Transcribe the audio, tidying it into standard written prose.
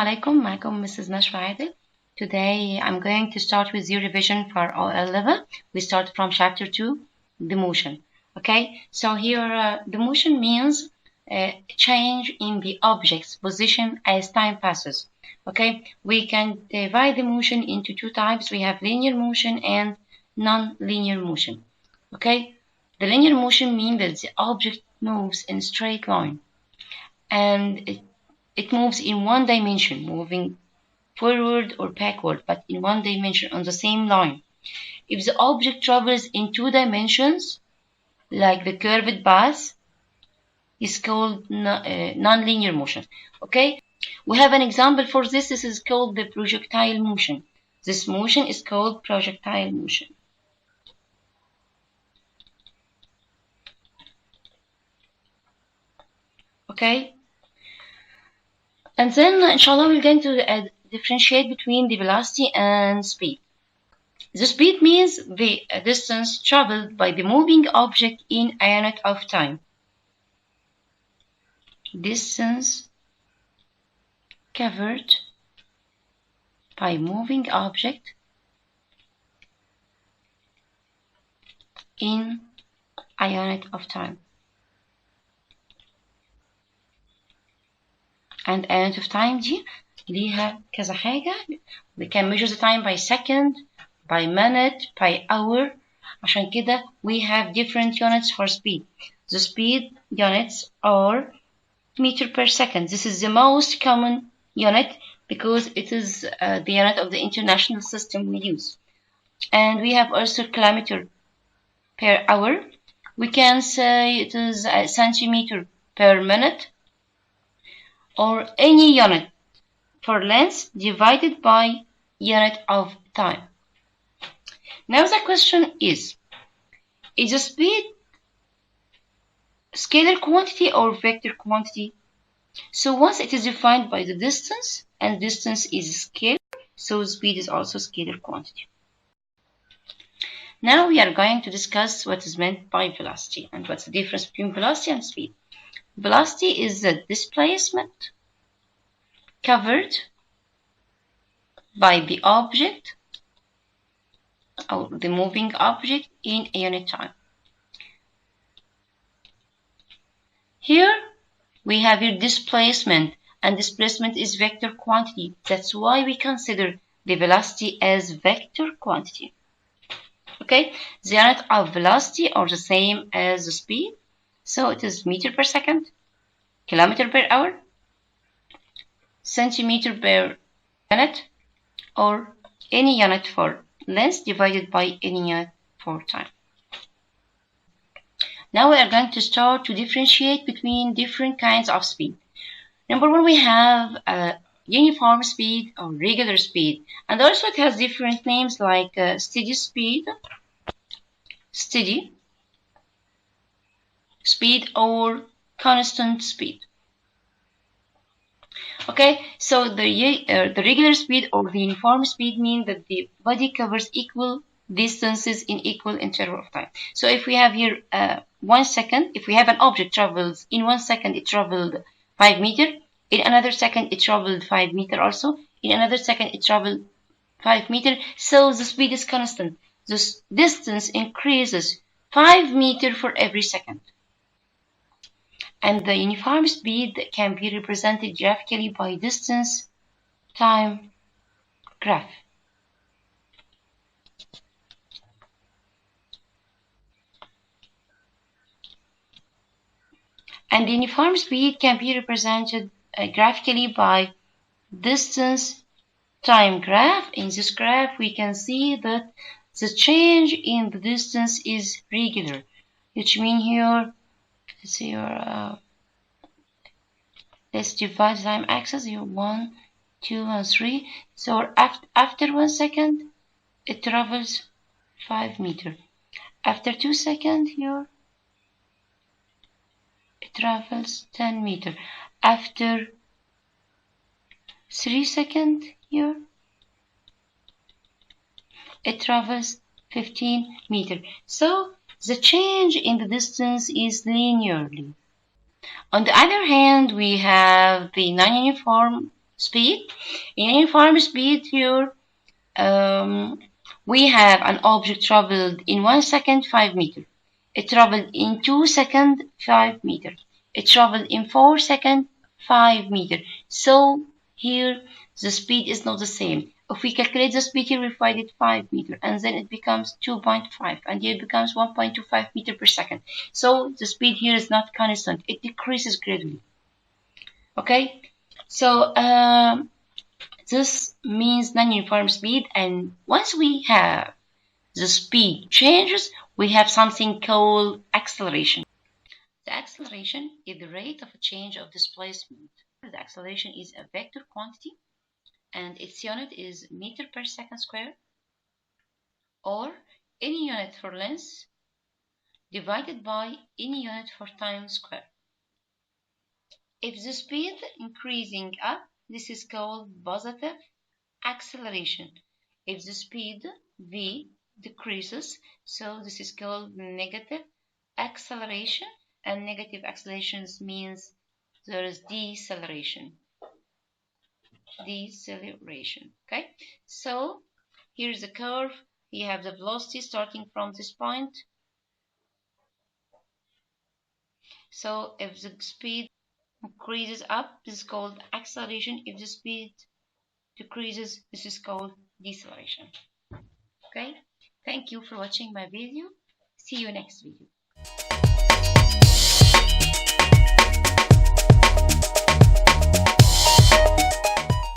عليكم معكم Mrs. Nashwa Adil. Today I'm going to start with your revision for OL level. We start from chapter 2, the motion. Okay, so here the motion means change in the object's position as time passes. Okay, we can divide the motion into two types. We have linear motion and non-linear motion. Okay, the linear motion means that the object moves in a straight line and it moves in one dimension, moving forward or backward, but in one dimension on the same line. If the object travels in two dimensions, like the curved path, is called non-linear motion. Okay, we have an example for this. This is called the projectile motion. This motion is called projectile motion. Okay, and then inshallah we're going to differentiate between the velocity and speed. The speed means the distance traveled by the moving object in a unit of time. Distance covered by moving object in a unit of time. And a unit of time دي ليها كذا حاجة. We can measure the time by second, by minute, by hour. عشان كده we have different units for speed. The speed units are meter per second. This is the most common unit because it is the unit of the international system we use. And we have also kilometer per hour. We can say it is a centimeter per minute, or any unit for length divided by unit of time. Now the question is the speed scalar quantity or vector quantity? So once it is defined by the distance, and distance is scalar, so speed is also scalar quantity. Now we are going to discuss what is meant by velocity and what's the difference between velocity and speed. Velocity is the displacement covered by the object or the moving object in a unit time. Here we have your displacement, and displacement is vector quantity. That's why we consider the velocity as vector quantity. Okay, the unit of velocity are the same as the speed, so it is meter per second, kilometer per hour, centimeter per minute, or any unit for length divided by any unit for time. Now we are going to start to differentiate between different kinds of speed. Number one, we have uniform speed or regular speed, and also it has different names like steady speed, or constant speed. Okay, so the regular speed or the uniform speed means that the body covers equal distances in equal interval of time. So if we have here 1 second, if we have an object travels in 1 second, it traveled 5 meters. In another second, it traveled 5 meters also. In another second, it traveled 5 meters. So the speed is constant. The distance increases 5 meters for every second. And the uniform speed can be represented graphically by distance time graph. And the uniform speed can be represented graphically by distance time graph. In this graph, we can see that the change in the distance is regular, which means here, let's see your let's divide the time axis here 1, 2, and 3. So after 1 second, it travels 5 meters. After 2 seconds here, it travels 10 meters. After 3 seconds here, it travels 15 meters. So the change in the distance is linearly. On the other hand, we have the non-uniform speed. In uniform speed here, we have an object traveled in 1 second 5 meters. It traveled in 2 seconds 5 meters. It traveled in 4 seconds 5 meters. So here the speed is not the same. If we calculate the speed here, we find it 5 meters, and then it becomes 2.5, and here it becomes 1.25 meters per second. So the speed here is not constant, it decreases gradually. Okay, so this means non-uniform speed, and once we have the speed changes, we have something called acceleration. The acceleration is the rate of a change of displacement. The acceleration is a vector quantity, and its unit is meter per second square, or any unit for length divided by any unit for time square. If the speed increasing up, this is called positive acceleration. If the speed v decreases, so this is called negative acceleration, and negative accelerations means there is deceleration. Okay, so here's the curve. You have the velocity starting from this point. So if the speed increases up, this is called acceleration. If the speed decreases, this is called deceleration. Okay, thank you for watching my video. See you next video.